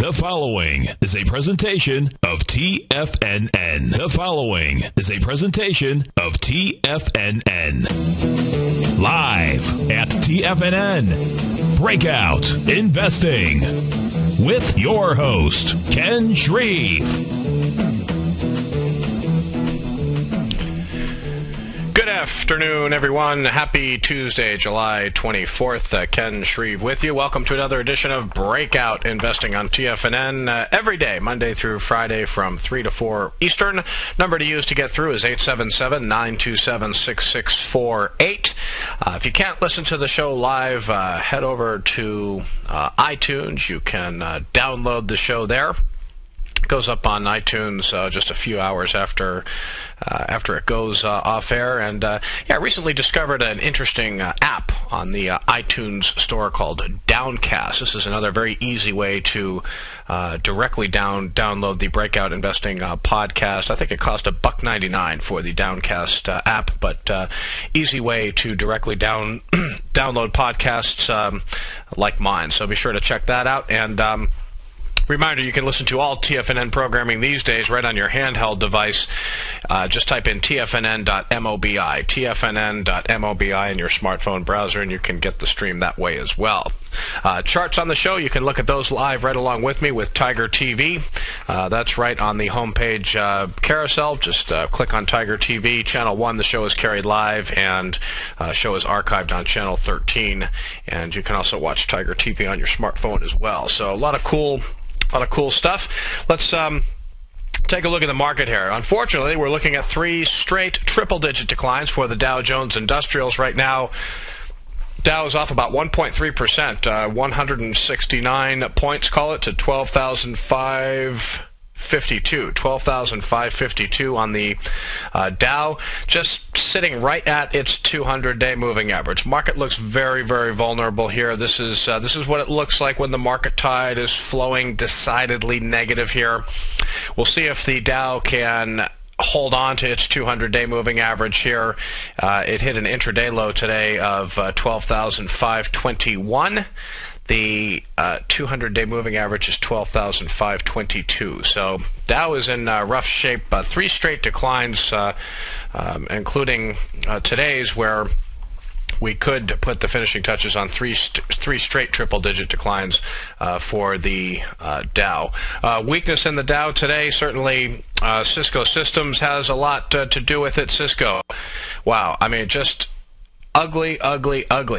The following is a presentation of TFNN. The following is a presentation of TFNN. Live at TFNN. Breakout Investing. With your host, Ken Shreve. Good afternoon, everyone. Happy Tuesday, July 24th. Ken Shreve with you. Welcome to another edition of Breakout Investing on TFNN every day, Monday through Friday from 3 to 4 Eastern. Number to use to get through is 877-927-6648. If you can't listen to the show live, head over to iTunes. You can download the show there. It goes up on iTunes just a few hours after it goes off air. And I recently discovered an interesting app on the iTunes store called Downcast. This is another very easy way to directly download the Breakout Investing podcast. I think it cost $1.99 for the Downcast app, but easy way to directly download podcasts like mine. So be sure to check that out. And reminder, you can listen to all TFNN programming these days right on your handheld device. Just type in tfnn.mobi, tfnn.mobi in your smartphone browser, and you can get the stream that way as well. Charts on the show, you can look at those live right along with me with Tiger TV. That's right on the homepage carousel. Just click on Tiger TV. Channel 1, the show is carried live, and show is archived on Channel 13. And you can also watch Tiger TV on your smartphone as well. So a lot of cool stuff. Let's take a look at the market here. Unfortunately, we're looking at 3 straight triple-digit declines for the Dow Jones Industrials right now. Dow is off about 1.3%, 169 points, call it, to 12,552 on the Dow, just sitting right at its 200-day moving average. Market looks very, very vulnerable here. This is what it looks like when the market tide is flowing decidedly negative here. We'll see if the Dow can hold on to its 200-day moving average here. It hit an intraday low today of 12,521. The 200-day moving average is 12,522. So Dow is in rough shape. 3 straight declines, including today's, where we could put the finishing touches on three straight triple-digit declines for the Dow. Weakness in the Dow today, certainly Cisco Systems has a lot to do with it. Cisco, wow, I mean, just ugly.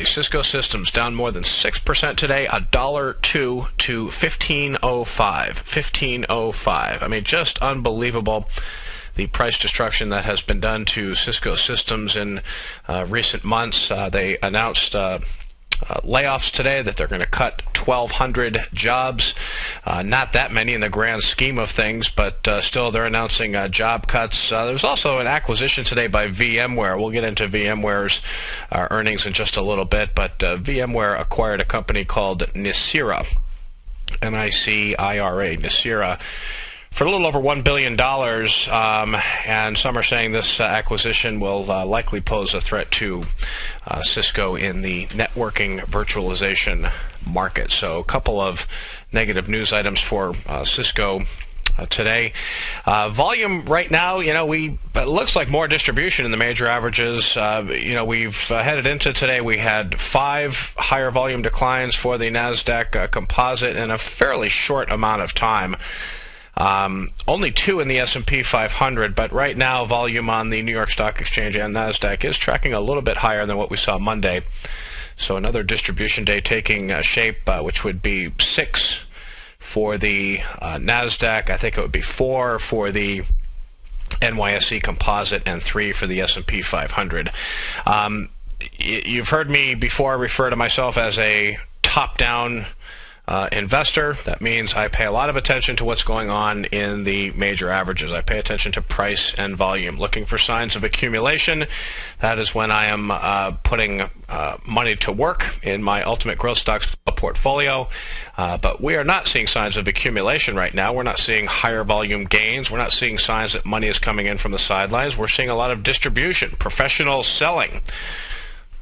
Cisco Systems down more than 6% today, $1.02 to 15.05. I mean, just unbelievable, the price destruction that has been done to Cisco Systems in recent months. They announced layoffs today, that they're going to cut 1,200 jobs. Not that many in the grand scheme of things, but still they're announcing job cuts. There's also an acquisition today by VMware. We'll get into VMware's earnings in just a little bit, but VMware acquired a company called Nicira, N-I-C-I-R-A, Nicira, for a little over $1 billion, and some are saying this acquisition will likely pose a threat to Cisco in the networking virtualization market. So a couple of negative news items for Cisco today. Volume right now, it looks like more distribution in the major averages. We've headed into today. We had 5 higher volume declines for the NASDAQ composite in a fairly short amount of time. Only 2 in the S&P 500, but right now volume on the New York Stock Exchange and NASDAQ is tracking a little bit higher than what we saw Monday. So another distribution day taking shape, which would be 6 for the NASDAQ. I think it would be 4 for the NYSE composite and 3 for the S&P 500. You've heard me before refer to myself as a top-down investor. That means I pay a lot of attention to what's going on in the major averages. I pay attention to price and volume, looking for signs of accumulation. That is when I am putting money to work in my ultimate growth stocks portfolio. But we are not seeing signs of accumulation right now. We're not seeing higher volume gains. We're not seeing signs that money is coming in from the sidelines. We're seeing a lot of distribution, professional selling.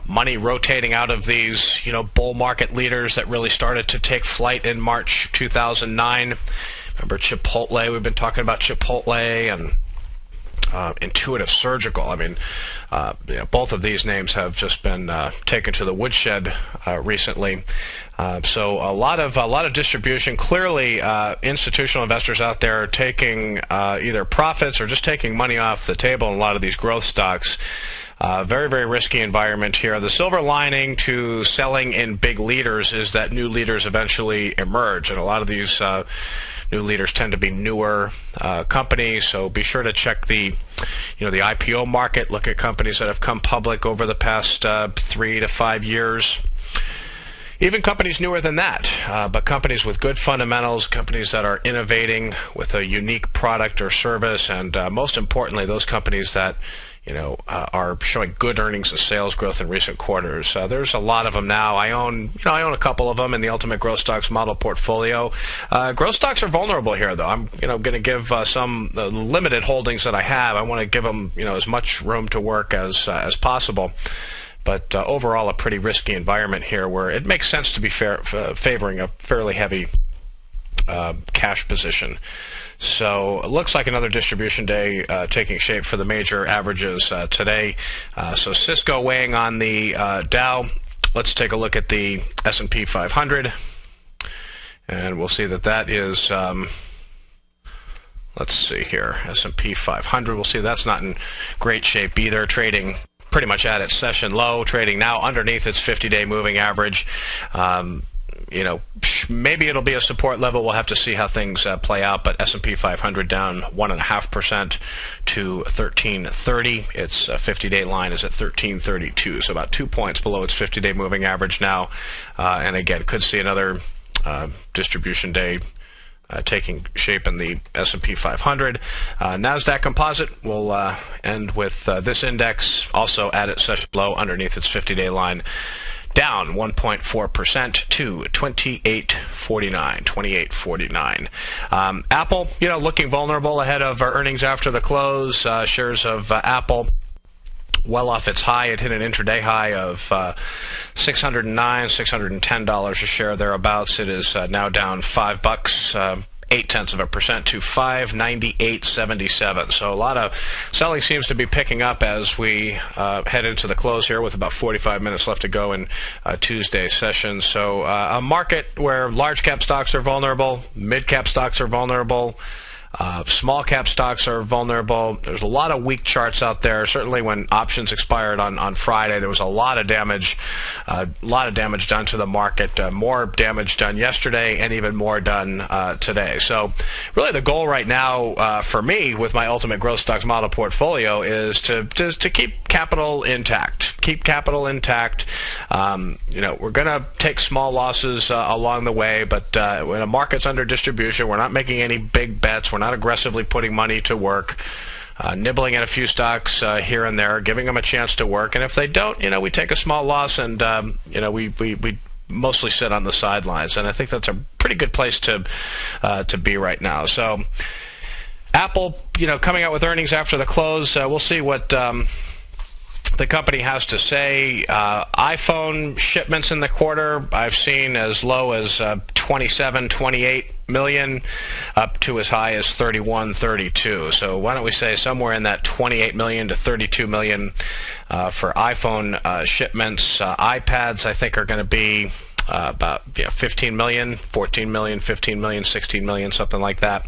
money rotating out of these, bull market leaders that really started to take flight in March 2009. Remember Chipotle? We've been talking about Chipotle and Intuitive Surgical. I mean, both of these names have just been taken to the woodshed recently. So a lot of distribution. Clearly, institutional investors out there are taking either profits or just taking money off the table in a lot of these growth stocks. Very, very risky environment here. The silver lining to selling in big leaders is that new leaders eventually emerge, and a lot of these new leaders tend to be newer companies. So be sure to check the IPO market. Look at companies that have come public over the past 3 to 5 years. Even companies newer than that, but companies with good fundamentals, companies that are innovating with a unique product or service, and most importantly, those companies that are showing good earnings and sales growth in recent quarters. There's a lot of them now. I own a couple of them in the Ultimate Growth Stocks model portfolio. Growth stocks are vulnerable here, though. I'm going to give some limited holdings that I have. I want to give them as much room to work as possible. But overall, a pretty risky environment here, where it makes sense to be favoring a fairly heavy cash position. So it looks like another distribution day taking shape for the major averages today. So Cisco weighing on the Dow. Let's take a look at the S&P 500, and we'll see that is. Let's see here, S&P 500. We'll see that's not in great shape either. Trading pretty much at its session low. Trading now underneath its 50-day moving average. Maybe it'll be a support level. We'll have to see how things play out. But S&P 500 down 1.5% to 1330. Its 50-day line is at 1332, so about 2 points below its 50-day moving average now. And again, could see another distribution day taking shape in the S&P 500. NASDAQ Composite will end with this index also at its session low underneath its 50-day line, down 1.4% to 28.49. Apple, looking vulnerable ahead of our earnings after the close. Shares of Apple well off its high. It hit an intraday high of $609, $610 a share thereabouts. It is now down $5. 0.8% to $598.77. So a lot of selling seems to be picking up as we head into the close here, with about 45 minutes left to go in Tuesday's session. So a market where large cap stocks are vulnerable, mid cap stocks are vulnerable. Small cap stocks are vulnerable. There's a lot of weak charts out there. Certainly when options expired on Friday, there was a lot of damage done to the market, more damage done yesterday and even more done today. So really the goal right now for me with my Ultimate Growth Stocks model portfolio is to keep capital intact. Keep capital intact. We're going to take small losses along the way, but when a market's under distribution, we're not making any big bets. We're not aggressively putting money to work, nibbling at a few stocks here and there, giving them a chance to work. And if they don't, we take a small loss, and we mostly sit on the sidelines. And I think that's a pretty good place to be right now. So Apple, coming out with earnings after the close, we'll see what the company has to say. iPhone shipments in the quarter I've seen as low as 27, 28 million, up to as high as 31, 32. So why don't we say somewhere in that 28 million to 32 million for iPhone shipments. iPads I think are going to be about 15 million, 14 million, 15 million, 16 million, something like that.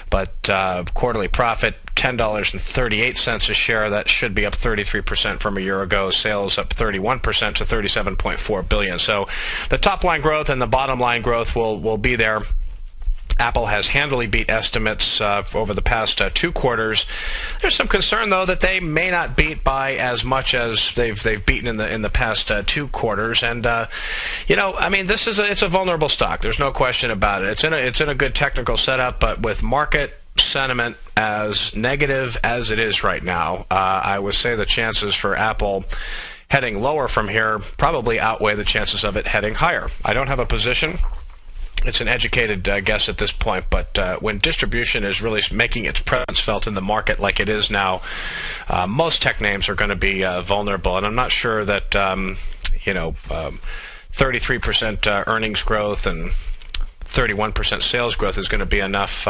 But quarterly profit, $10.38 a share. That should be up 33% from a year ago. Sales up 31% to $37.4 billion. So the top line growth and the bottom line growth will be there. Apple has handily beat estimates over the past 2 quarters. There's some concern, though, that they may not beat by as much as they've beaten in the past 2 quarters. And this is it's a vulnerable stock. There's no question about it. It's in a good technical setup, but with market sentiment as negative as it is right now, I would say the chances for Apple heading lower from here probably outweigh the chances of it heading higher. I don't have a position it's an educated guess at this point, but when distribution is really making its presence felt in the market like it is now, most tech names are going to be vulnerable. And I'm not sure that 33% earnings growth and 31% sales growth is going to be enough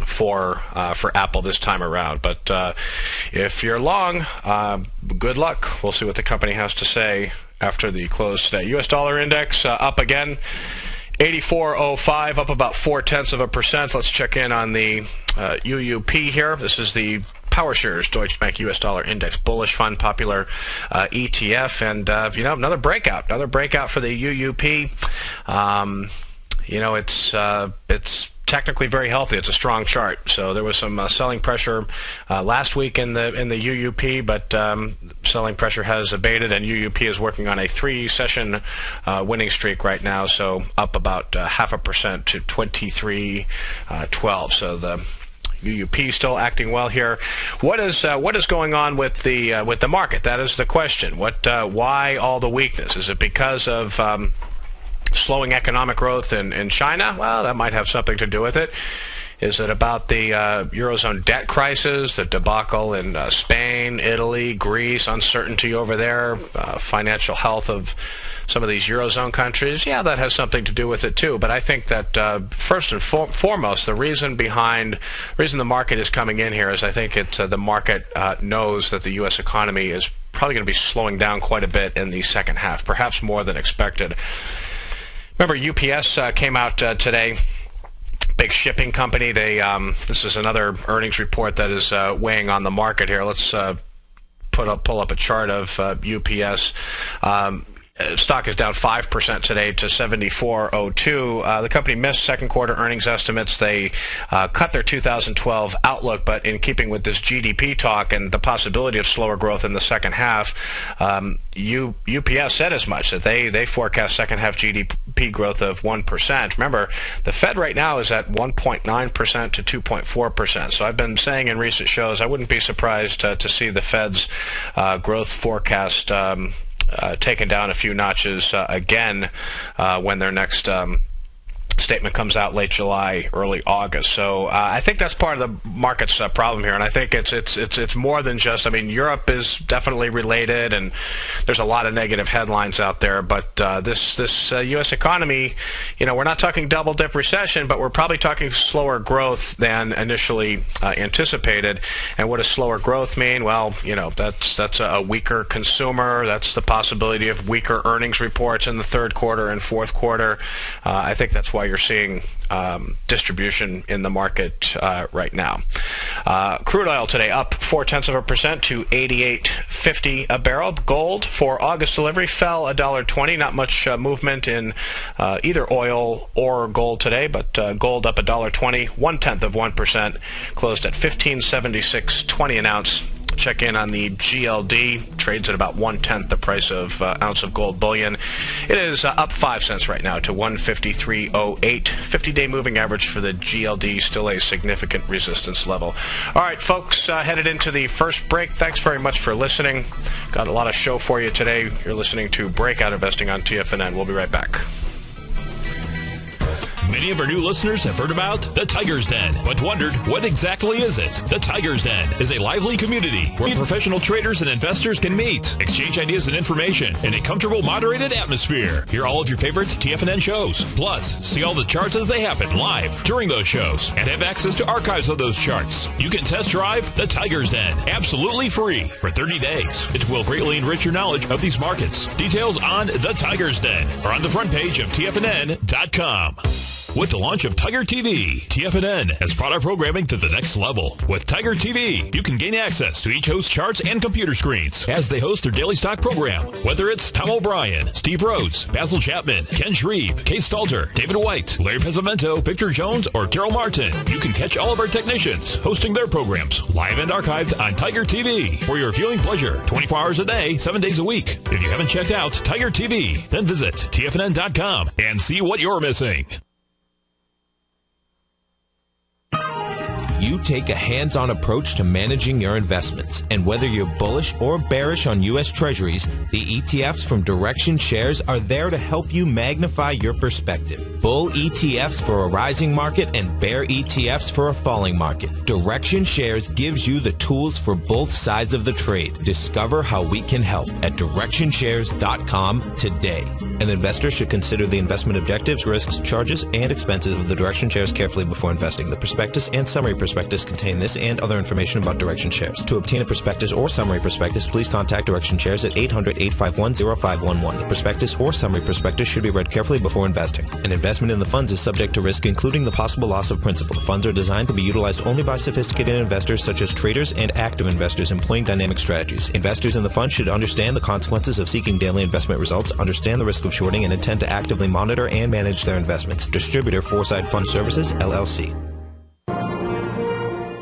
for Apple this time around. But if you're long, good luck. We'll see what the company has to say after the close today. U.S. dollar index up again. 84.05, up about 0.4%. Let's check in on the UUP here. This is the PowerShares Deutsche Bank U.S. Dollar Index Bullish Fund, popular ETF, and another breakout for the UUP. It's technically very healthy. It's a strong chart. So there was some selling pressure last week in the UUP, but selling pressure has abated, and UUP is working on a 3-session winning streak right now. So up about 0.5% to 23.12. So the UUP still acting well here. What is going on with the market? That is the question. Why all the weakness? Is it because of slowing economic growth in China? Well, that might have something to do with it. Is it about the Eurozone debt crisis, the debacle in Spain, Italy, Greece, uncertainty over there, financial health of some of these Eurozone countries? Yeah, that has something to do with it too. But I think that first and foremost, the reason the market is coming in here is I think it's the market knows that the U.S. economy is probably going to be slowing down quite a bit in the second half, perhaps more than expected. Remember, UPS came out today, big shipping company. This is another earnings report that is weighing on the market here. Let's pull up a chart of UPS. Stock is down 5% today to 74.02. The company missed second quarter earnings estimates. They cut their 2012 outlook, but in keeping with this GDP talk and the possibility of slower growth in the second half, UPS said as much, that they forecast second half GDP growth of 1%. Remember, the Fed right now is at 1.9% to 2.4%. So I've been saying in recent shows I wouldn't be surprised to see the Fed's growth forecast taken down a few notches again when their next statement comes out late July, early August. So I think that's part of the market's problem here, and I think it's more than just. I mean, Europe is definitely related, and there's a lot of negative headlines out there. But this U.S. economy, we're not talking double-dip recession, but we're probably talking slower growth than initially anticipated. And what does slower growth mean? Well, that's a weaker consumer. That's the possibility of weaker earnings reports in the third quarter and fourth quarter. I think that's why you're seeing distribution in the market right now. Crude oil today up 0.4% to $88.50 a barrel. Gold for August delivery fell $1.20. Not much movement in either oil or gold today, but gold up $1.20, 0.1%, closed at $15.76.20 an ounce. Check in on the GLD, trades at about 1/10 the price of ounce of gold bullion. It is up 5 cents right now to 153.08. 50-day moving average for the GLD, still a significant resistance level. All right, folks, headed into the first break. Thanks very much for listening. Got a lot of show for you today. You're listening to Breakout Investing on TFNN. We'll be right back. Many of our new listeners have heard about the Tiger's Den, but wondered, what exactly is it? The Tiger's Den is a lively community where professional traders and investors can meet, exchange ideas and information in a comfortable, moderated atmosphere. Hear all of your favorite TFNN shows. Plus, see all the charts as they happen live during those shows and have access to archives of those charts. You can test drive the Tiger's Den absolutely free for 30 days. It will greatly enrich your knowledge of these markets. Details on the Tiger's Den are on the front page of TFNN.com. With the launch of Tiger TV, TFNN has brought our programming to the next level. With Tiger TV, you can gain access to each host's charts and computer screens as they host their daily stock program. Whether it's Tom O'Brien, Steve Rhodes, Basil Chapman, Ken Shreve, Kay Stalter, David White, Larry Pezzamento, Victor Jones, or Carol Martin, you can catch all of our technicians hosting their programs live and archived on Tiger TV for your viewing pleasure, 24 hours a day, 7 days a week. If you haven't checked out Tiger TV, then visit TFNN.com and see what you're missing. You take a hands-on approach to managing your investments, and whether you're bullish or bearish on U.S. Treasuries, the ETFs from Direction Shares are there to help you magnify your perspective. Bull ETFs for a rising market and bear ETFs for a falling market. Direction Shares gives you the tools for both sides of the trade. Discover how we can help at DirectionShares.com today. An investor should consider the investment objectives, risks, charges, and expenses of the Direction Shares carefully before investing. The prospectus and summary prospectus contain this and other information about Direction Shares. To obtain a prospectus or summary prospectus, please contact Direction Shares at 800-851-0511. The prospectus or summary prospectus should be read carefully before investing. An investment in the funds is subject to risk, including the possible loss of principal. The funds are designed to be utilized only by sophisticated investors such as traders and active investors employing dynamic strategies. Investors in the fund should understand the consequences of seeking daily investment results, understand the risk of shorting, and intend to actively monitor and manage their investments. Distributor Foresight Fund Services, LLC.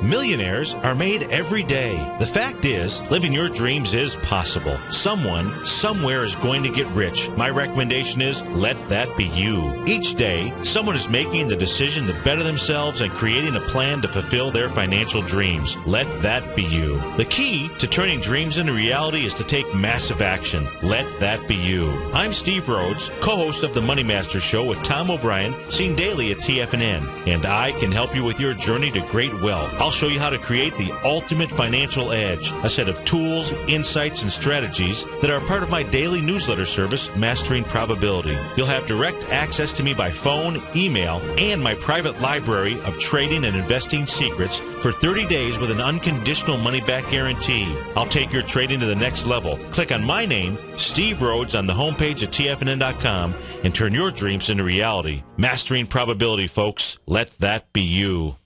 Millionaires are made every day. The fact is, living your dreams is possible. Someone, somewhere is going to get rich. My recommendation is, let that be you. Each day, someone is making the decision to better themselves and creating a plan to fulfill their financial dreams. Let that be you. The key to turning dreams into reality is to take massive action. Let that be you. I'm Steve Rhodes, co-host of the Money Master Show with Tom O'Brien, seen daily at TFNN, and I can help you with your journey to great wealth. I'll show you how to create the ultimate financial edge, a set of tools, insights, and strategies that are part of my daily newsletter service, Mastering Probability. You'll have direct access to me by phone, email, and my private library of trading and investing secrets for 30 days with an unconditional money-back guarantee. I'll take your trading to the next level. Click on my name, Steve Rhodes, on the homepage at TFNN.com and turn your dreams into reality. Mastering Probability, folks. Let that be you.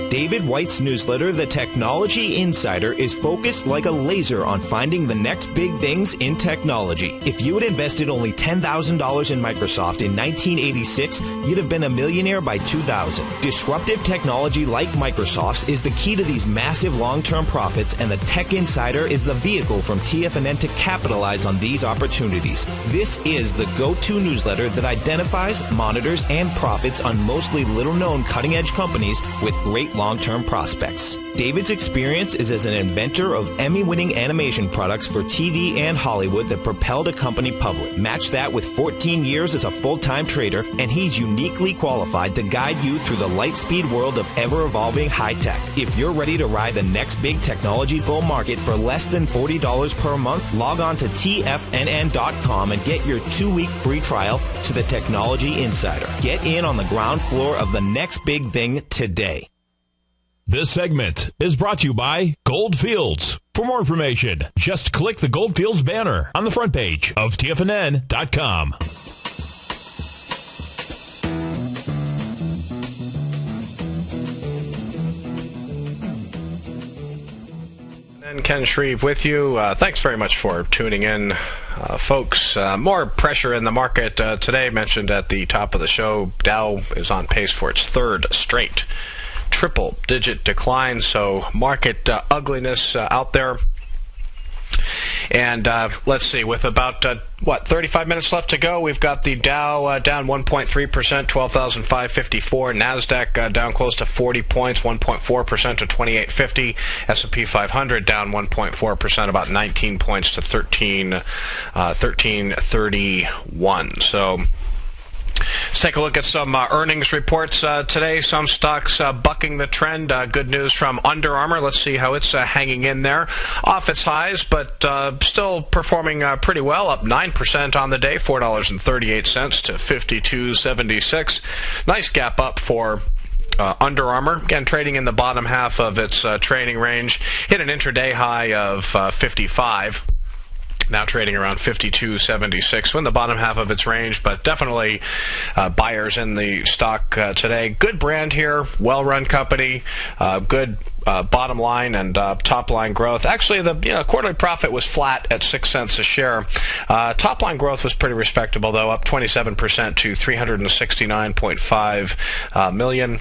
David White's newsletter, The Technology Insider, is focused like a laser on finding the next big things in technology. If you had invested only $10,000 in Microsoft in 1986, you'd have been a millionaire by 2000. Disruptive technology like Microsoft's is the key to these massive long-term profits, and the Tech Insider is the vehicle from TFNN to capitalize on these opportunities. This is the go-to newsletter that identifies, monitors, and profits on mostly little-known cutting-edge companies with great long-term prospects. David's experience is as an inventor of Emmy-winning animation products for TV and Hollywood that propelled a company public. Match that with 14 years as a full-time trader, and he's uniquely qualified to guide you through the light-speed world of ever-evolving high-tech. If you're ready to ride the next big technology bull market for less than $40 per month, log on to TFNN.com and get your 2-week free trial to the Technology Insider. Get in on the ground floor of the next big thing today. This segment is brought to you by Goldfields. For more information, just click the Goldfields banner on the front page of TFNN.com. And Ken Shreve with you. Thanks very much for tuning in, folks. More pressure in the market today. Mentioned at the top of the show, Dow is on pace for its third straight triple-digit decline, so market ugliness out there. And let's see, with about 35 minutes left to go, we've got the Dow down 1.3%, 12,554. NASDAQ down close to 40 points, 1.4% to 2850. S&P 500 down 1.4%, about 19 points to 1331. So let's take a look at some earnings reports today. Some stocks bucking the trend. Good news from Under Armour. Let's see how it's hanging in there. Off its highs, but still performing pretty well. Up 9% on the day, $4.38 to $52.76. Nice gap up for Under Armour, again trading in the bottom half of its trading range. Hit an intraday high of 55. Now trading around 52.76, in the bottom half of its range, but definitely buyers in the stock today. Good brand here, well-run company, good bottom line and top line growth. Actually, the quarterly profit was flat at 6 cents a share. Top line growth was pretty respectable, though, up 27% to $369.5 million.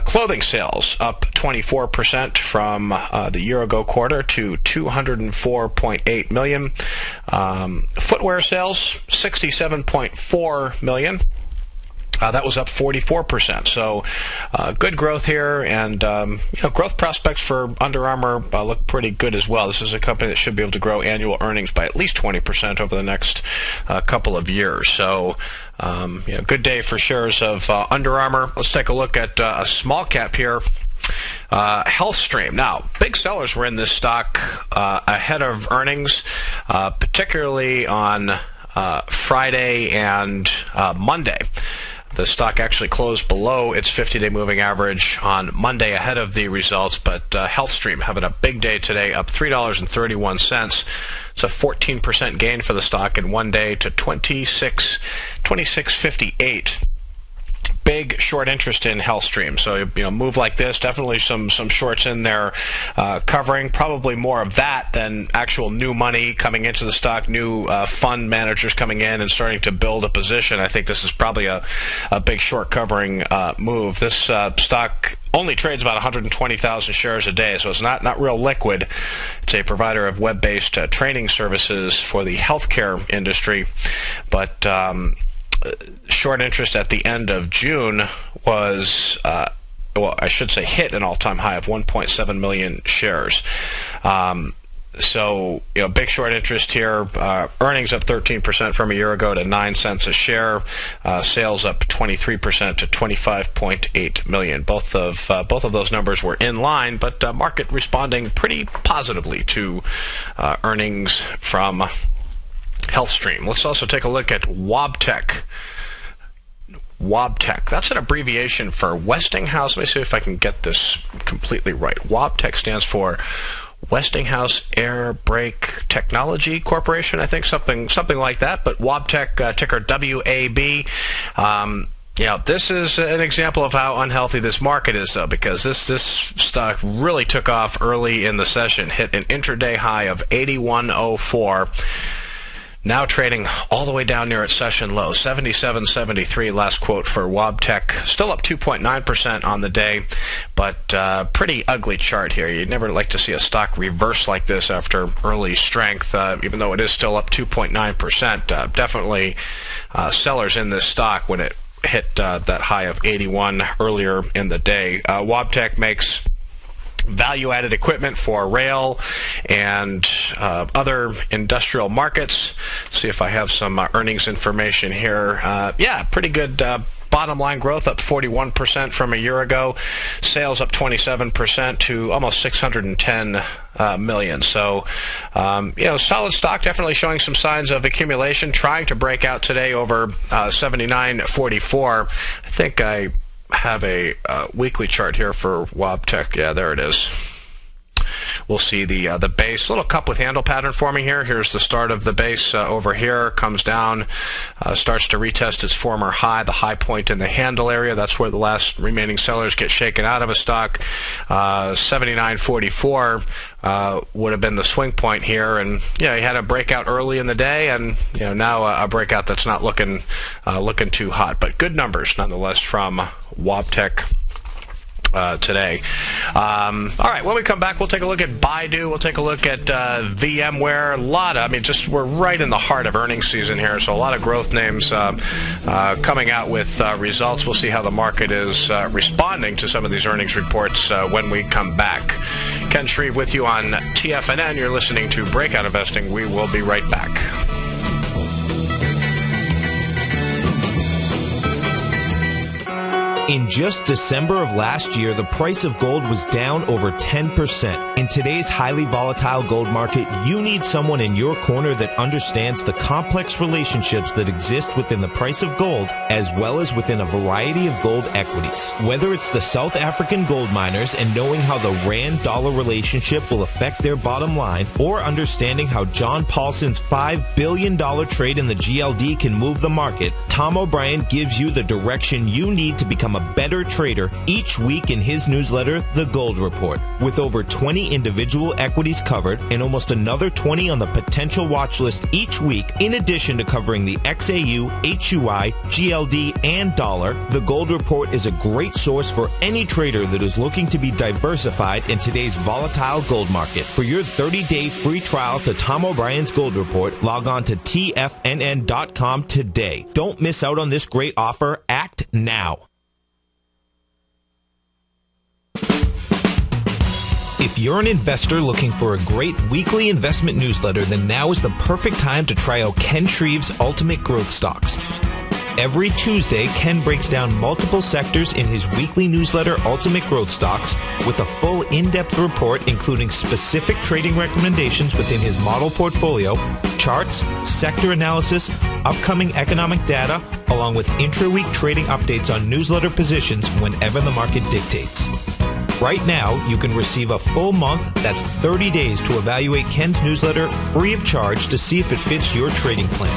Clothing sales up 24% from the year-ago quarter to $204.8 million. Footwear sales $67.4 million. That was up 44%. So good growth here, and growth prospects for Under Armour look pretty good as well. This is a company that should be able to grow annual earnings by at least 20% over the next couple of years. So good day for shares of Under Armour. Let's take a look at a small cap here. HealthStream. Now, big sellers were in this stock ahead of earnings, particularly on Friday and Monday. The stock actually closed below its 50-day moving average on Monday ahead of the results, but HealthStream having a big day today, up $3.31. It's a 14% gain for the stock in one day to $26.58. Big short interest in HealthStream. So, move like this, definitely some shorts in there covering. Probably more of that than actual new money coming into the stock, new fund managers coming in and starting to build a position. I think this is probably a big short covering move. This stock only trades about 120,000 shares a day, so it's not real liquid. It's a provider of web-based training services for the healthcare industry, but short interest at the end of June was, hit an all-time high of 1.7 million shares. So, big short interest here. Earnings up 13% from a year ago to 9 cents a share. Sales up 23% to 25.8 million. Both of those numbers were in line, but market responding pretty positively to earnings from HealthStream. Let's also take a look at Wabtec. Wabtec. That's an abbreviation for Westinghouse. Let me see if I can get this completely right. Wabtec stands for Westinghouse Air Brake Technology Corporation, I think, something like that. But Wabtec, ticker WAB. This is an example of how unhealthy this market is, though, because this stock really took off early in the session, hit an intraday high of 81.04. Now trading all the way down near its session low, 77.73 last quote for Wabtec. Still up 2.9% on the day, but pretty ugly chart here. You'd never like to see a stock reverse like this after early strength, even though it is still up 2.9%. Definitely sellers in this stock when it hit that high of 81 earlier in the day. Wabtec makes value-added equipment for rail and other industrial markets. Let's see if I have some earnings information here. Pretty good bottom line growth, up 41% from a year ago. Sales up 27% to almost 610 million. So, solid stock, definitely showing some signs of accumulation, trying to break out today over 79.44. I think I have a weekly chart here for Wabtec. Yeah, there it is. We'll see the base, little cup with handle pattern forming here. Here's the start of the base over here, comes down, starts to retest its former high, the high point in the handle area. That's where the last remaining sellers get shaken out of a stock. 79.44 would have been the swing point here, and you had a breakout early in the day, and now a breakout that's not looking too hot, but good numbers nonetheless from Wabtec today. All right, when we come back, we'll take a look at Baidu. We'll take a look at VMware. We're right in the heart of earnings season here, so a lot of growth names coming out with results. We'll see how the market is responding to some of these earnings reports when we come back. Ken Shreve with you on TFNN. You're listening to Breakout Investing. We will be right back. In just December of last year, the price of gold was down over 10%. In today's highly volatile gold market, you need someone in your corner that understands the complex relationships that exist within the price of gold, as well as within a variety of gold equities. Whether it's the South African gold miners and knowing how the rand-dollar relationship will affect their bottom line, or understanding how John Paulson's $5 billion trade in the GLD can move the market, Tom O'Brien gives you the direction you need to become a better trader each week in his newsletter, The Gold Report. With over 20 individual equities covered and almost another 20 on the potential watch list each week, in addition to covering the XAU, HUI, GLD, and dollar, The Gold Report is a great source for any trader that is looking to be diversified in today's volatile gold market. For your 30-day free trial to Tom O'Brien's Gold Report, log on to TFNN.com today. Don't miss out on this great offer. Act now. If you're an investor looking for a great weekly investment newsletter, then now is the perfect time to try out Ken Shreve's Ultimate Growth Stocks. Every Tuesday, Ken breaks down multiple sectors in his weekly newsletter, Ultimate Growth Stocks, with a full in-depth report including specific trading recommendations within his model portfolio, charts, sector analysis, upcoming economic data, along with intra-week trading updates on newsletter positions whenever the market dictates. Right now, you can receive a full month, that's 30 days, to evaluate Ken's newsletter free of charge to see if it fits your trading plan.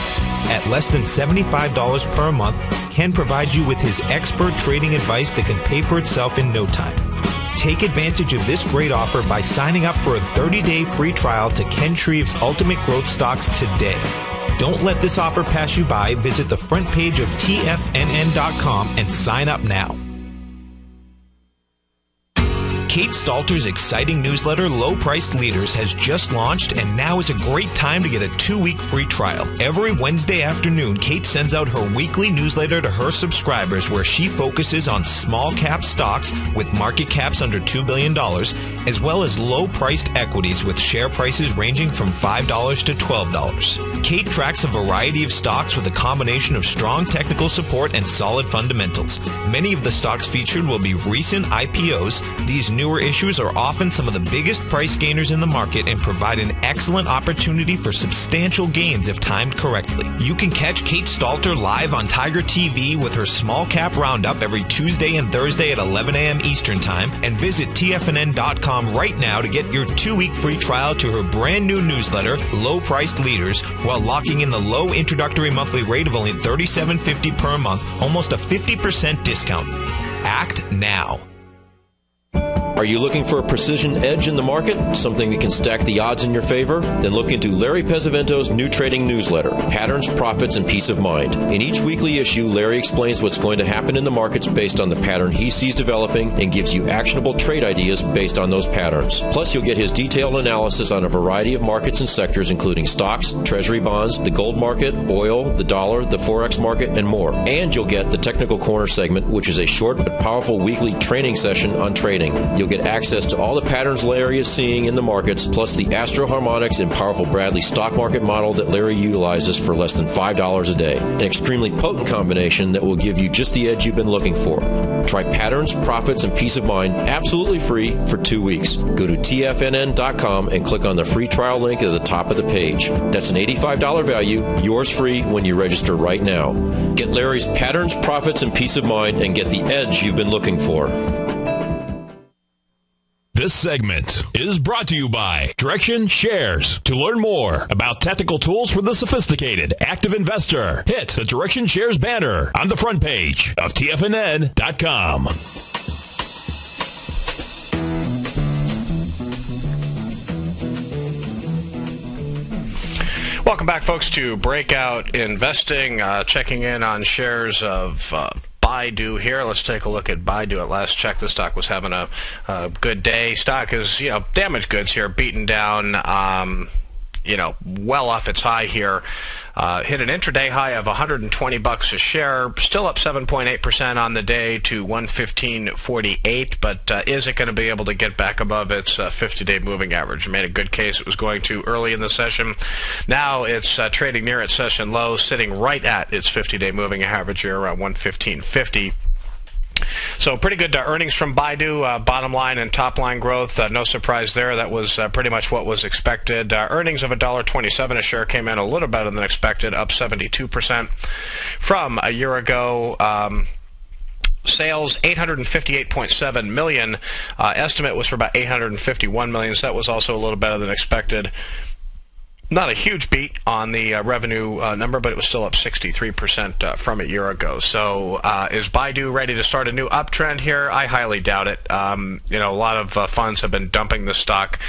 At less than $75 per month, Ken provides you with his expert trading advice that can pay for itself in no time. Take advantage of this great offer by signing up for a 30-day free trial to Ken Shreve's Ultimate Growth Stocks today. Don't let this offer pass you by. Visit the front page of TFNN.com and sign up now. Kate Stalter's exciting newsletter, Low Priced Leaders, has just launched, and now is a great time to get a 2-week free trial. Every Wednesday afternoon, Kate sends out her weekly newsletter to her subscribers where she focuses on small cap stocks with market caps under $2 billion, as well as low-priced equities with share prices ranging from $5 to $12. Kate tracks a variety of stocks with a combination of strong technical support and solid fundamentals. Many of the stocks featured will be recent IPOs. These newer issues are often some of the biggest price gainers in the market and provide an excellent opportunity for substantial gains if timed correctly. You can catch Kate Stalter live on Tiger TV with her small cap roundup every Tuesday and Thursday at 11 a.m. Eastern Time, and visit TFNN.com right now to get your 2-week free trial to her brand new newsletter, Low Priced Leaders, while locking in the low introductory monthly rate of only $37.50 per month, almost a 50% discount. Act now. Are you looking for a precision edge in the market? Something that can stack the odds in your favor? Then look into Larry Pesavento's new trading newsletter, Patterns, Profits, and Peace of Mind. In each weekly issue, Larry explains what's going to happen in the markets based on the pattern he sees developing and gives you actionable trade ideas based on those patterns. Plus, you'll get his detailed analysis on a variety of markets and sectors, including stocks, treasury bonds, the gold market, oil, the dollar, the forex market, and more. And you'll get the Technical Corner segment, which is a short but powerful weekly training session on trading. You'll get access to all the patterns Larry is seeing in the markets, plus the Astro Harmonics and powerful Bradley stock market model that Larry utilizes for less than $5 a day. An extremely potent combination that will give you just the edge you've been looking for. Try Patterns, Profits, and Peace of Mind absolutely free for 2 weeks. Go to TFNN.com and click on the free trial link at the top of the page. That's an $85 value, yours free when you register right now. Get Larry's Patterns, Profits, and Peace of Mind and get the edge you've been looking for. This segment is brought to you by Direction Shares. To learn more about technical tools for the sophisticated active investor, hit the Direction Shares banner on the front page of TFNN.com. Welcome back, folks, to Breakout Investing. Checking in on shares of Baidu here. Let's take a look at Baidu. At last check, the stock was having a good day. Stock is, damaged goods here, beaten down, well off its high here. Hit an intraday high of $120 a share, still up 7.8% on the day to 115.48, but is it going to be able to get back above its 50-day moving average? Made a good case it was going to early in the session. Now it's trading near its session low, sitting right at its 50-day moving average here around 115.50. So pretty good earnings from Baidu, bottom line and top line growth. No surprise there. That was pretty much what was expected. Earnings of $1.27 a share came in a little better than expected, up 72% from a year ago. Sales $858.7 million. Estimate was for about $851 million, so that was also a little better than expected. Not a huge beat on the revenue number, but it was still up 63% from a year ago. So is Baidu ready to start a new uptrend here? I highly doubt it. A lot of funds have been dumping the stock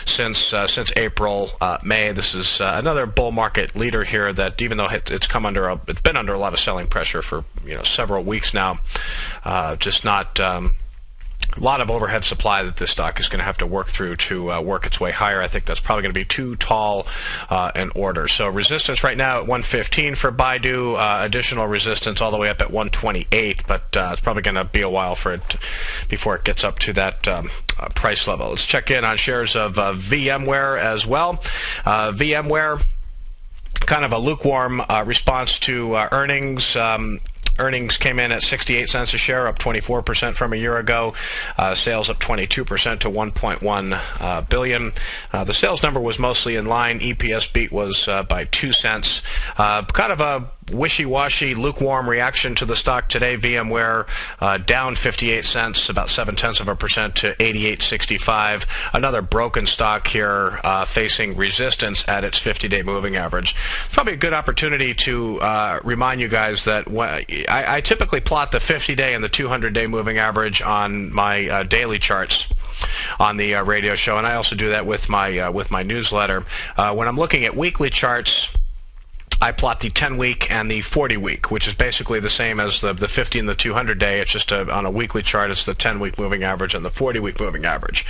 since April, May. This is another bull market leader here that, even though it's been under a lot of selling pressure for several weeks now, just not lot of overhead supply that this stock is going to have to work through to work its way higher. I think that's probably going to be too tall an order. So resistance right now at 115 for Baidu, additional resistance all the way up at 128, but it's probably going to be a while for it before it gets up to that price level. Let's check in on shares of VMware as well. VMware, kind of a lukewarm response to earnings. Earnings came in at 68 cents a share, up 24% from a year ago. Sales up 22% to $1.1 billion. The sales number was mostly in line. EPS beat was by 2 cents. Kind of a wishy-washy, lukewarm reaction to the stock today. VMware down 58 cents, about 0.7% to 88.65. Another broken stock here, facing resistance at its 50-day moving average. It's probably a good opportunity to remind you guys that I typically plot the 50-day and the 200-day moving average on my daily charts on the radio show, and I also do that with my newsletter. When I'm looking at weekly charts, I plot the 10-week and the 40-week, which is basically the same as the 50 and the 200-day. It's just on a weekly chart, it's the 10-week moving average and the 40-week moving average.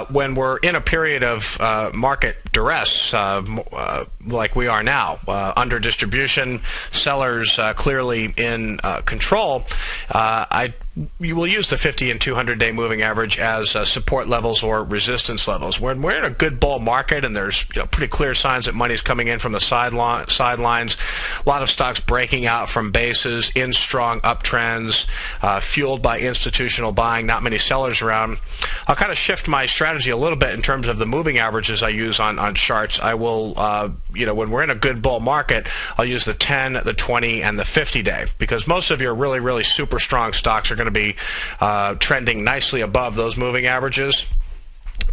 When we're in a period of market duress, like we are now, under distribution, sellers clearly in control, you will use the 50 and 200-day moving average as support levels or resistance levels. When we're in a good bull market and there's pretty clear signs that money's coming in from the sidelines, a lot of stocks breaking out from bases in strong uptrends, fueled by institutional buying, not many sellers around, I'll kind of shift my strategy a little bit in terms of the moving averages I use on charts. I will, when we're in a good bull market, I'll use the 10, the 20, and the 50-day, because most of your really, really super strong stocks are going to be trending nicely above those moving averages.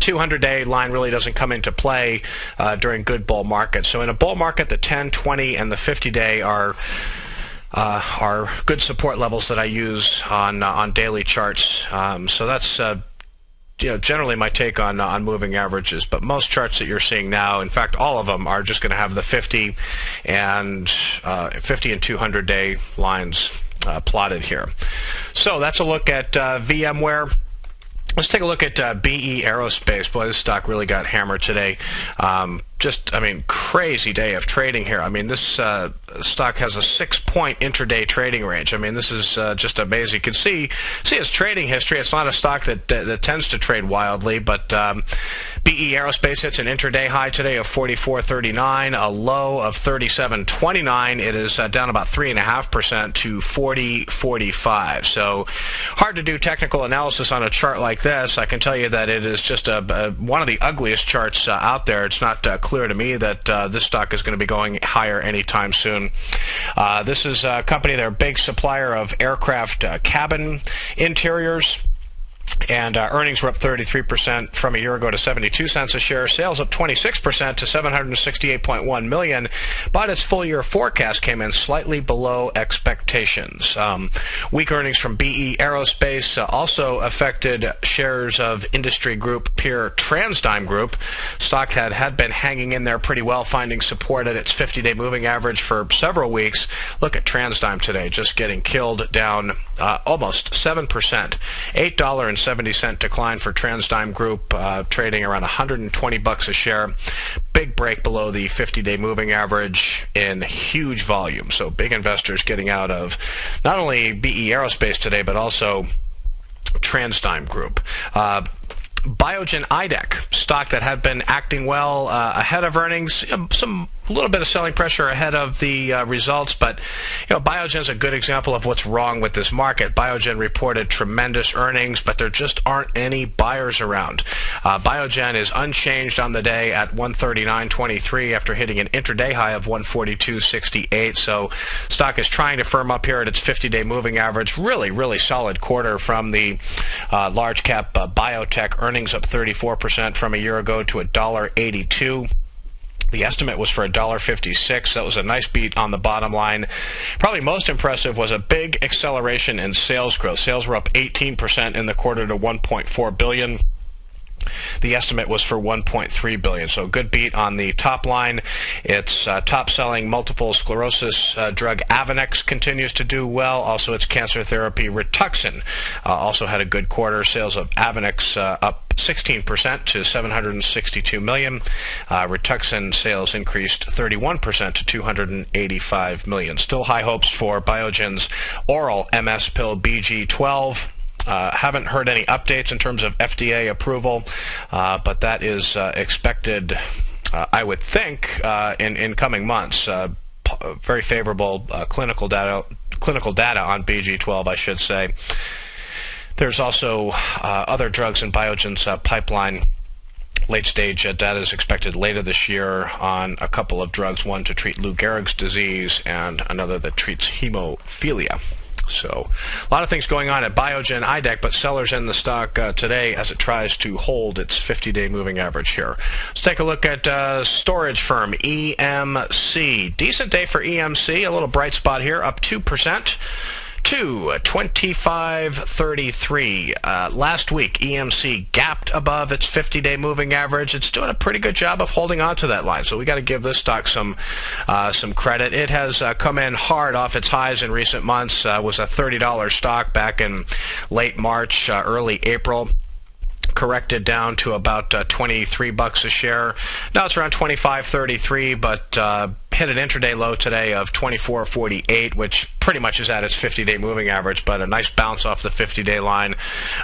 200-day line really doesn't come into play during good bull markets. So in a bull market, the 10, 20, and the 50-day are good support levels that I use on daily charts. So that's generally my take on moving averages. But most charts that you're seeing now, in fact, all of them are just going to have the 50 and 200-day lines plotted here. So that's a look at VMware. Let's take a look at BE Aerospace. Boy, this stock really got hammered today. Crazy day of trading here. This stock has a 6-point intraday trading range. This is just amazing. You can see its trading history. It's not a stock that tends to trade wildly, but BE Aerospace hits an intraday high today of 44.39, a low of 37.29. It is down about 3.5% to 40.45. So hard to do technical analysis on a chart like this. I can tell you that it is just one of the ugliest charts out there. It's not clear to me that this stock is going to be going higher anytime soon. This is a company, they're a big supplier of aircraft cabin interiors. And earnings were up 33% from a year ago to 72 cents a share. Sales up 26% to $768.1 million. But its full-year forecast came in slightly below expectations. Weak earnings from BE Aerospace also affected shares of industry group peer TransDigm Group. Stock had been hanging in there pretty well, finding support at its 50-day moving average for several weeks. Look at TransDigm today, just getting killed, down almost 7%. $8.70 decline for TransDigm Group, trading around $120 a share. Big break below the 50-day moving average in huge volume. So big investors getting out of not only BE Aerospace today, but also TransDigm Group. Biogen IDEC, stock that had been acting well ahead of earnings, a little bit of selling pressure ahead of the results, but Biogen's a good example of what's wrong with this market. Biogen reported tremendous earnings, but there just aren't any buyers around. Biogen is unchanged on the day at 139.23 after hitting an intraday high of 142.68. So stock is trying to firm up here at its 50-day moving average. Really, really solid quarter from the large cap biotech. Earnings up 34% from a year ago to $1.82. The estimate was for $1.56. That was a nice beat on the bottom line. Probably most impressive was a big acceleration in sales growth. Sales were up 18% in the quarter to $1.4 billion. The estimate was for $1.3 billion. So good beat on the top line. Its top-selling multiple sclerosis drug Avonex continues to do well. Also, its cancer therapy Rituxan also had a good quarter. Sales of Avonex up 16% to $762 million. Rituxan sales increased 31% to $285 million. Still high hopes for Biogen's oral MS pill BG12. Haven't heard any updates in terms of FDA approval, but that is expected, I would think, in coming months. Very favorable clinical data on BG12, I should say. There's also other drugs in Biogen's pipeline. Late-stage data is expected later this year on a couple of drugs, one to treat Lou Gehrig's disease and another that treats hemophilia. So a lot of things going on at Biogen IDEC, but sellers in the stock today as it tries to hold its 50-day moving average here. Let's take a look at storage firm EMC. Decent day for EMC, a little bright spot here, up 2%. to 25.33. Last week, EMC gapped above its 50-day moving average. It's doing a pretty good job of holding on to that line, so we got to give this stock some credit. It has come in hard off its highs in recent months. Was a $30 stock back in late March, early April. Corrected down to about $23 a share. Now it's around $25.33, but hit an intraday low today of $24.48, which pretty much is at its 50-day moving average, but a nice bounce off the 50-day line.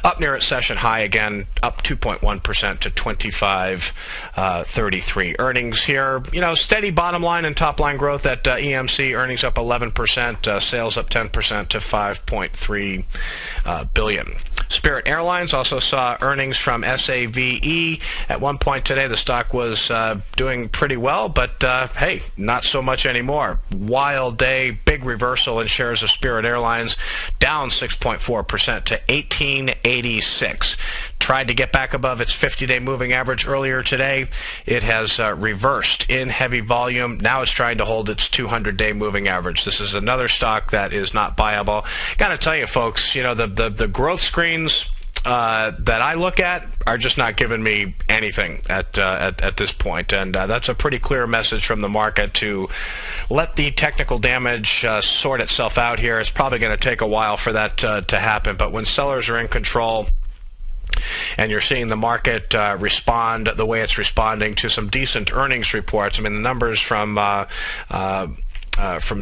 Up near its session high again, up 2.1% to $25.33. Earnings here, steady bottom line and top line growth at EMC. Earnings up 11%, sales up 10% to $5.3 billion. Spirit Airlines also saw earnings from SAVE. At one point today, the stock was doing pretty well, but hey, not so much anymore. Wild day, big reversal in shares of Spirit Airlines, down 6.4% to $18.86. Tried to get back above its 50-day moving average earlier today. It has reversed in heavy volume. Now it's trying to hold its 200-day moving average. This is another stock that is not buyable. Got to tell you, folks, the growth screens that I look at are just not giving me anything at this point, and that's a pretty clear message from the market to let the technical damage sort itself out here. It's probably going to take a while for that to happen, but when sellers are in control and you're seeing the market respond the way it's responding to some decent earnings reports. I mean, the numbers from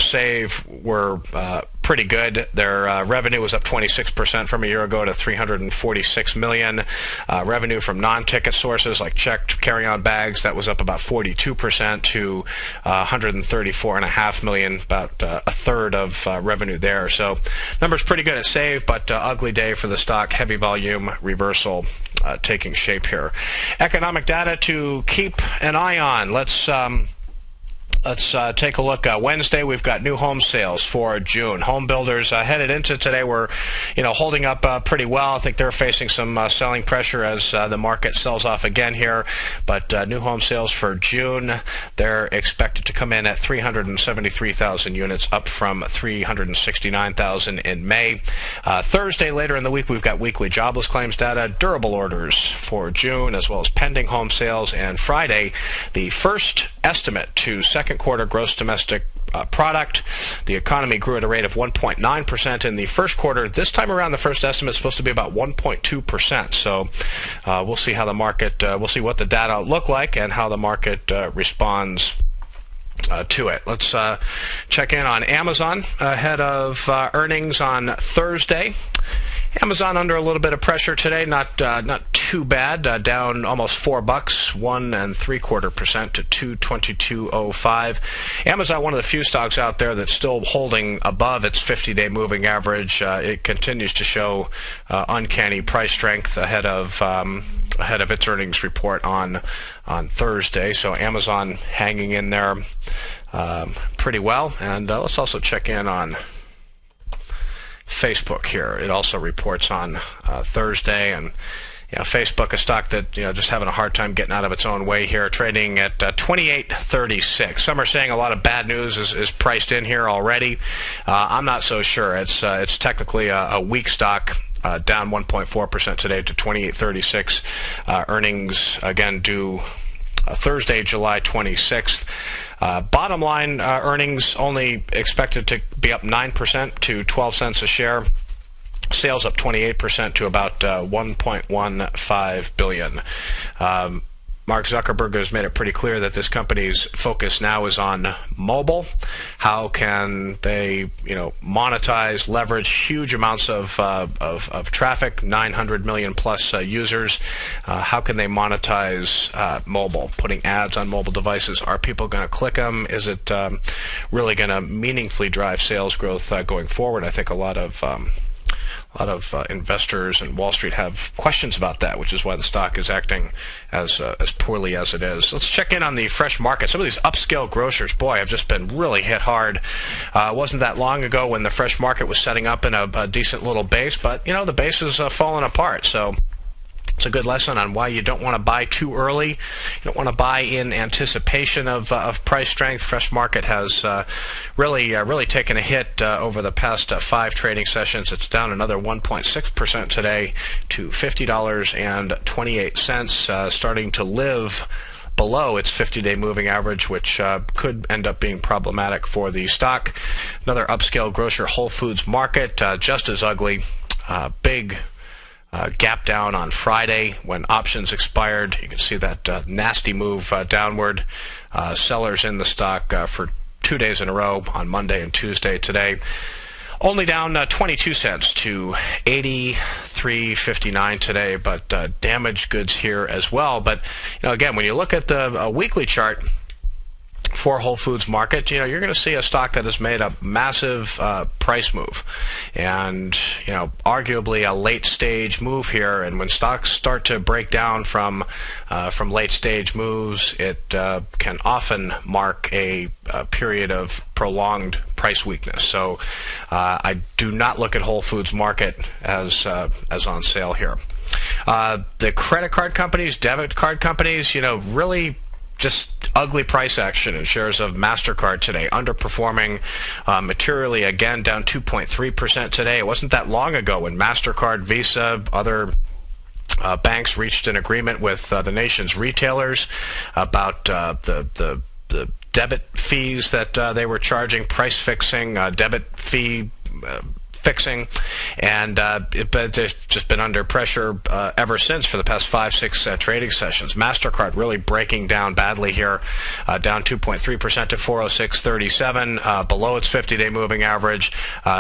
Save were pretty good. Their revenue was up 26% from a year ago to $346 million. Revenue from non-ticket sources like checked carry-on bags, that was up about 42% to $134.5 million, about a third of revenue there. So numbers pretty good at Save, but ugly day for the stock. Heavy volume reversal taking shape here. Economic data to keep an eye on. Let's take a look. Wednesday, we've got new home sales for June. Home builders headed into today were, holding up pretty well. I think they're facing some selling pressure as the market sells off again here. But new home sales for June, they're expected to come in at 373,000 units, up from 369,000 in May. Thursday, later in the week, we've got weekly jobless claims data, durable orders for June, as well as pending home sales. And Friday, the first estimate to second quarter gross domestic product. The economy grew at a rate of 1.9% in the first quarter. This time around, the first estimate is supposed to be about 1.2%. So we'll see how the market, we'll see what the data look like and how the market responds to it. Let's check in on Amazon ahead of earnings on Thursday. Amazon under a little bit of pressure today, not too bad, down almost $4, 1.75% to $222.05. Amazon, one of the few stocks out there that's still holding above its 50-day moving average. It continues to show uncanny price strength ahead of its earnings report on Thursday. So Amazon hanging in there pretty well. And let's also check in on Facebook here. It also reports on Thursday, and Facebook, a stock that just having a hard time getting out of its own way here, trading at $28.36. Some are saying a lot of bad news is priced in here already. I'm not so sure. It's technically a weak stock. down 1.4% today to 28.36. Earnings, again, due Thursday, July 26th. Bottom line earnings only expected to be up 9% to 12 cents a share. Sales up 28% to about $1.15 billion. Mark Zuckerberg has made it pretty clear that this company's focus now is on mobile. How can they, monetize, leverage huge amounts of traffic, 900 million plus users? How can they monetize mobile? Putting ads on mobile devices. Are people going to click them? Is it really going to meaningfully drive sales growth going forward? I think a lot of investors and Wall Street have questions about that, which is why the stock is acting as poorly as it is. Let's check in on the fresh market. Some of these upscale grocers, boy, have just been really hit hard. It wasn't that long ago when the fresh market was setting up in a decent little base, but the base is falling apart. So it's a good lesson on why you don't want to buy too early. You don't want to buy in anticipation of price strength. Fresh market has really taken a hit over the past 5 trading sessions. It's down another 1.6% today to $50.28, starting to live below its 50-day moving average, which could end up being problematic for the stock. Another upscale grocer, Whole Foods Market, just as ugly. Big gap down on Friday when options expired. You can see that nasty move downward. Sellers in the stock for 2 days in a row on Monday and Tuesday today. Only down 22 cents to 83.59 today, but damaged goods here as well. But again, when you look at the weekly chart for Whole Foods Market, you're going to see a stock that has made a massive price move, and arguably a late stage move here. And when stocks start to break down from late stage moves, it can often mark a period of prolonged price weakness. So I do not look at Whole Foods Market as on sale here. The credit card companies, debit card companies, really just ugly price action in shares of MasterCard today, underperforming materially, again down 2.3% today. It wasn't that long ago when MasterCard, Visa, other banks reached an agreement with the nation's retailers about the debit fees that they were charging, price fixing, debit fee fixing, and it's just been under pressure ever since for the past 5-6 trading sessions. MasterCard really breaking down badly here, down 2.3% to 406.37, below its 50-day moving average,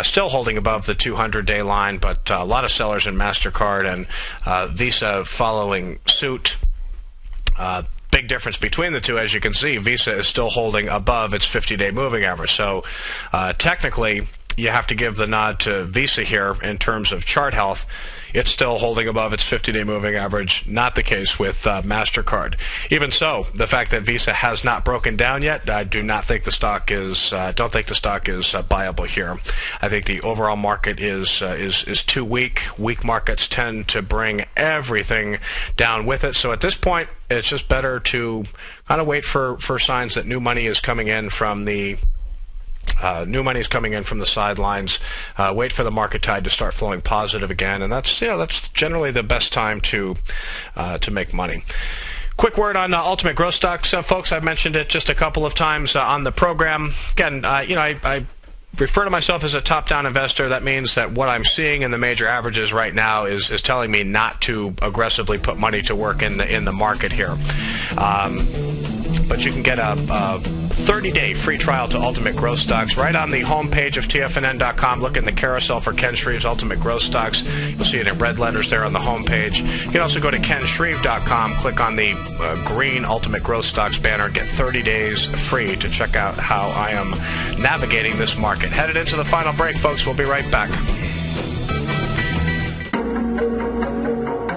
still holding above the 200-day line, but a lot of sellers in MasterCard and Visa following suit. Big difference between the two, as you can see. Visa is still holding above its 50-day moving average. So technically, you have to give the nod to Visa here in terms of chart health. It's still holding above its 50-day moving average. Not the case with MasterCard. Even so, the fact that Visa has not broken down yet, I do not think the stock is. Don't think the stock is buyable here. I think the overall market is too weak. Weak markets tend to bring everything down with it. So at this point, it's just better to kind of wait for signs that new money is coming in from the sidelines. Wait for the market tide to start flowing positive again, and that's generally the best time to make money. Quick word on Ultimate Growth Stocks, folks. I've mentioned it just a couple of times on the program. Again, I refer to myself as a top-down investor. That means that what I'm seeing in the major averages right now is telling me not to aggressively put money to work in the market here. But you can get a 30-day free trial to Ultimate Growth Stocks right on the homepage of TFNN.com. Look in the carousel for Ken Shreve's Ultimate Growth Stocks. You'll see it in red letters there on the homepage. You can also go to KenShreve.com, click on the green Ultimate Growth Stocks banner, get 30 days free to check out how I am navigating this market. Headed into the final break, folks. We'll be right back.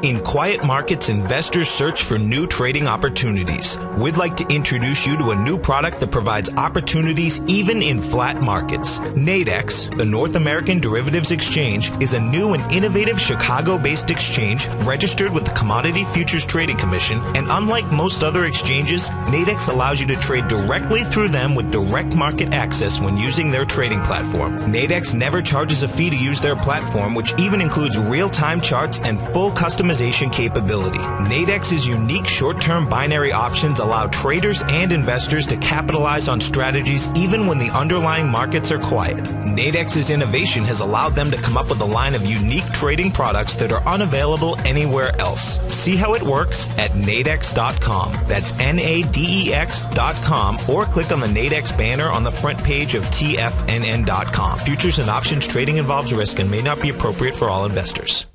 In quiet markets, investors search for new trading opportunities. We'd like to introduce you to a new product that provides opportunities even in flat markets. Nadex, the North American Derivatives Exchange, is a new and innovative Chicago-based exchange registered with the Commodity Futures Trading Commission, and unlike most other exchanges, Nadex allows you to trade directly through them with direct market access when using their trading platform. Nadex never charges a fee to use their platform, which even includes real-time charts and full customization capability. Nadex's unique short-term binary options allow traders and investors to capitalize on strategies even when the underlying markets are quiet. Nadex's innovation has allowed them to come up with a line of unique trading products that are unavailable anywhere else. See how it works at nadex.com. That's NADEX.com, or click on the Nadex banner on the front page of TFNN.com. Futures and options trading involves risk and may not be appropriate for all investors.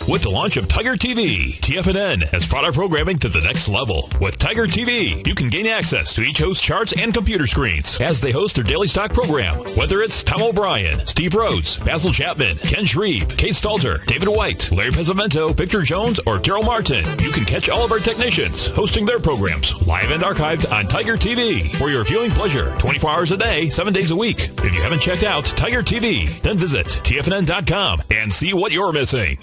With the launch of Tiger TV, TFNN has brought our programming to the next level. With Tiger TV, you can gain access to each host's charts and computer screens as they host their daily stock program. Whether it's Tom O'Brien, Steve Rhodes, Basil Chapman, Ken Shreve, Kate Stalter, David White, Larry Pesavento, Victor Jones, or Daryl Martin, you can catch all of our technicians hosting their programs live and archived on Tiger TV for your viewing pleasure 24 hours a day, 7 days a week. If you haven't checked out Tiger TV, then visit TFNN.com and see what you're missing.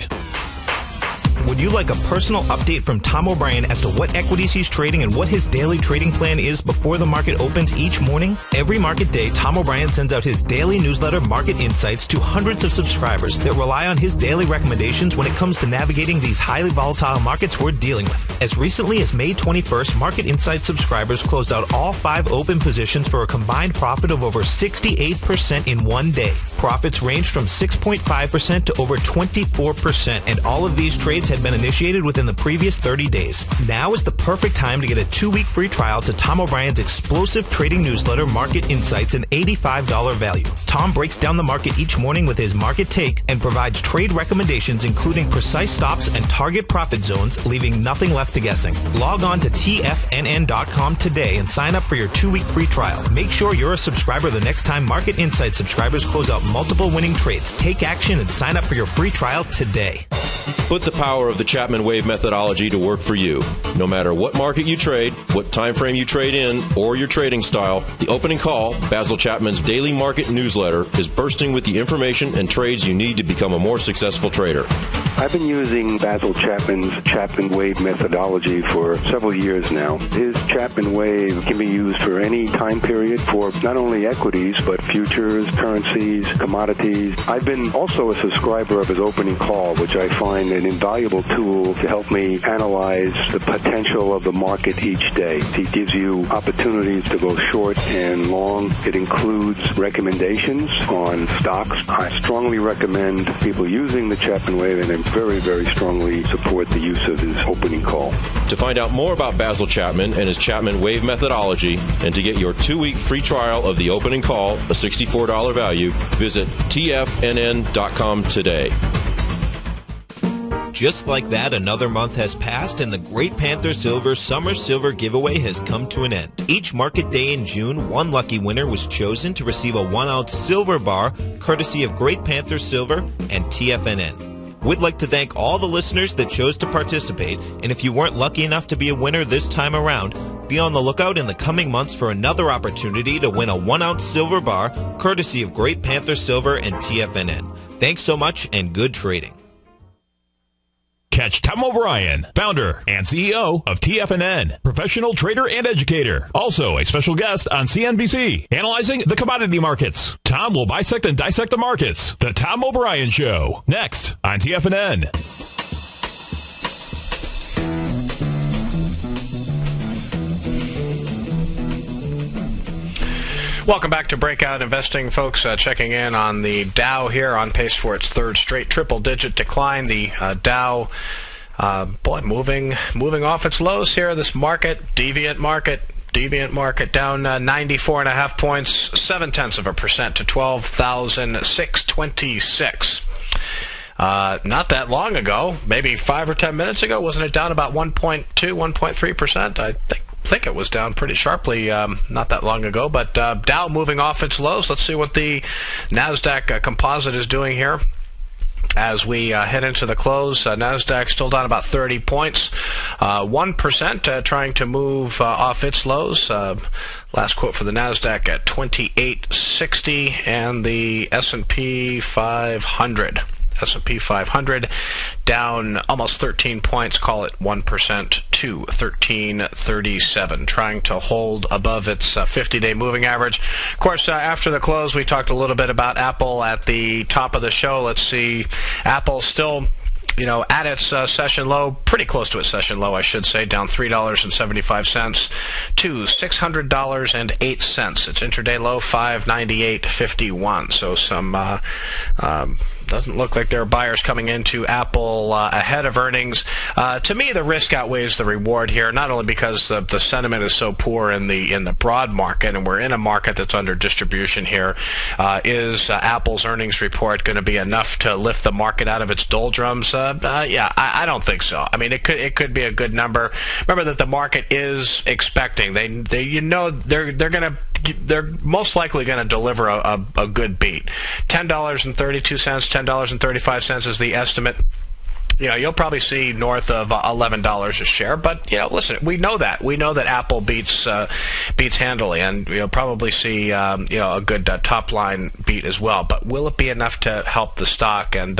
Would you like a personal update from Tom O'Brien as to what equities he's trading and what his daily trading plan is before the market opens each morning? Every market day, Tom O'Brien sends out his daily newsletter, Market Insights, to hundreds of subscribers that rely on his daily recommendations when it comes to navigating these highly volatile markets we're dealing with. As recently as May 21st, Market Insights subscribers closed out all 5 open positions for a combined profit of over 68% in one day. Profits ranged from 6.5% to over 24%, and all of these trades had been initiated within the previous 30 days. Now is the perfect time to get a 2-week free trial to Tom O'Brien's explosive trading newsletter, Market Insights, an $85 value. Tom breaks down the market each morning with his market take and provides trade recommendations including precise stops and target profit zones, leaving nothing left to guessing. Log on to TFNN.com today and sign up for your 2-week free trial. Make sure you're a subscriber the next time Market Insights subscribers close out multiple winning trades. Take action and sign up for your free trial today. Put the power of the Chapman Wave methodology to work for you. No matter what market you trade, what time frame you trade in, or your trading style, the opening call, Basil Chapman's daily market newsletter, is bursting with the information and trades you need to become a more successful trader. I've been using Basil Chapman's Chapman Wave methodology for several years now. His Chapman Wave can be used for any time period for not only equities, but futures, currencies, commodities. I've been also a subscriber of his opening call, which I find an invaluable tool to help me analyze the potential of the market each day. He gives you opportunities to go short and long. It includes recommendations on stocks. I strongly recommend people using the Chapman Wave, and I very, very strongly support the use of his opening call. To find out more about Basil Chapman and his Chapman Wave methodology, and to get your 2-week free trial of the opening call, a $64 value, visit TFNN.com today. Just like that, another month has passed and the Great Panther Silver Summer Silver Giveaway has come to an end. Each market day in June, one lucky winner was chosen to receive a 1-ounce silver bar courtesy of Great Panther Silver and TFNN. We'd like to thank all the listeners that chose to participate, and if you weren't lucky enough to be a winner this time around, be on the lookout in the coming months for another opportunity to win a 1-ounce silver bar courtesy of Great Panther Silver and TFNN. Thanks so much and good trading. Catch Tom O'Brien, founder and CEO of TFNN, professional trader and educator. Also a special guest on CNBC, analyzing the commodity markets. Tom will bisect and dissect the markets. The Tom O'Brien Show, next on TFNN. Welcome back to Breakout Investing, folks. Checking in on the Dow here, on pace for its third straight triple-digit decline. The Dow, moving off its lows here. This market, deviant market down 94.5 points, 0.7% to 12,626. Not that long ago, maybe 5 or 10 minutes ago, wasn't it down about 1.2, 1.3%? I think it was down pretty sharply not that long ago, but Dow moving off its lows. Let's see what the NASDAQ composite is doing here. as we head into the close. NASDAQ still down about 30 points. 1% trying to move off its lows. Last quote for the NASDAQ at 2860, and the S&P 500. S&P 500 down almost 13 points, call it 1% to 1337, trying to hold above its 50-day moving average. Of course, after the close, we talked a little bit about Apple at the top of the show. Let's see, Apple still at its session low, pretty close to its session low, I should say, down $3.75 to $600.08. Its intraday low, $598.51. So some doesn't look like there are buyers coming into Apple ahead of earnings. To me, the risk outweighs the reward here, not only because the sentiment is so poor in the broad market, and we're in a market that's under distribution here. Is Apple's earnings report going to be enough to lift the market out of its doldrums? I don't think so. I mean, it could be a good number. Remember that the market is expecting. They're most likely going to deliver a good beat. $10.32, $10.35 is the estimate. You'll probably see north of $11 a share, but listen, we know that Apple beats handily, and you'll probably see a good top line beat as well. But will it be enough to help the stock? And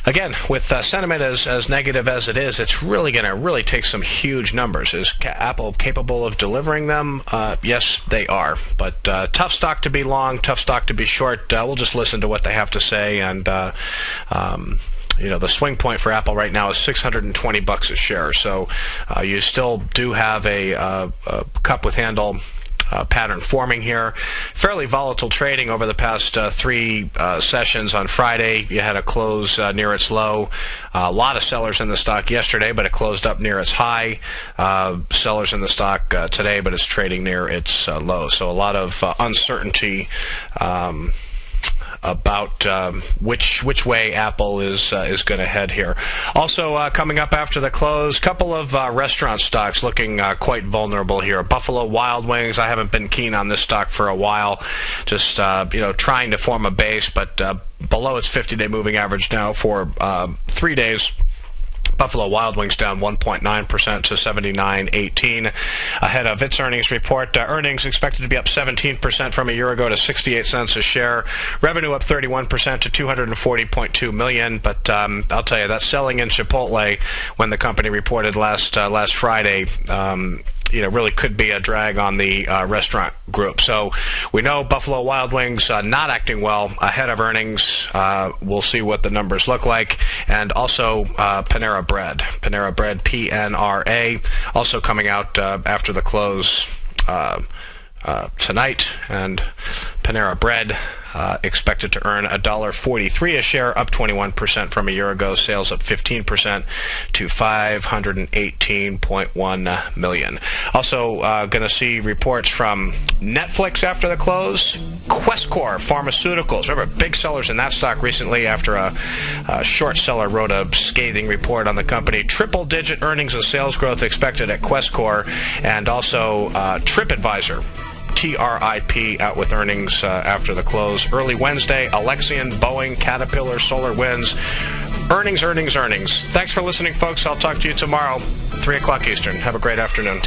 again, with sentiment as negative as it is, it's really going to take some huge numbers. Is Apple capable of delivering them? Yes, they are. But tough stock to be long, tough stock to be short. We'll just listen to what they have to say. And the swing point for Apple right now is $620 a share. So you still do have a cup with handle pattern forming here. Fairly volatile trading over the past three sessions. On Friday, you had a close near its low. A lot of sellers in the stock yesterday, but it closed up near its high. Sellers in the stock today, but it's trading near its low. So a lot of uncertainty about which way Apple is going to head here. Also coming up after the close, couple of restaurant stocks looking quite vulnerable here. Buffalo Wild Wings, I haven't been keen on this stock for a while, just trying to form a base, but below its 50-day moving average now for 3 days. Buffalo Wild Wings down 1.9% to $79.18 ahead of its earnings report. Earnings expected to be up 17% from a year ago to 68 cents a share. Revenue up 31% to $240.2 million. But I'll tell you, that selling in Chipotle when the company reported last Friday really could be a drag on the restaurant group. So we know Buffalo Wild Wings not acting well ahead of earnings. We'll see what the numbers look like. And also Panera Bread, PNRA, also coming out after the close tonight. And Panera Bread expected to earn $1.43 a share, up 21% from a year ago. Sales up 15% to $518.1 million. Also going to see reports from Netflix after the close. Questcor Pharmaceuticals. Remember, big sellers in that stock recently after a short seller wrote a scathing report on the company. Triple-digit earnings and sales growth expected at Questcor, and also TripAdvisor. TRIP out with earnings after the close. Early Wednesday, Alexion, Boeing, Caterpillar, SolarWinds. Earnings. Thanks for listening, folks. I'll talk to you tomorrow, 3 o'clock Eastern. Have a great afternoon.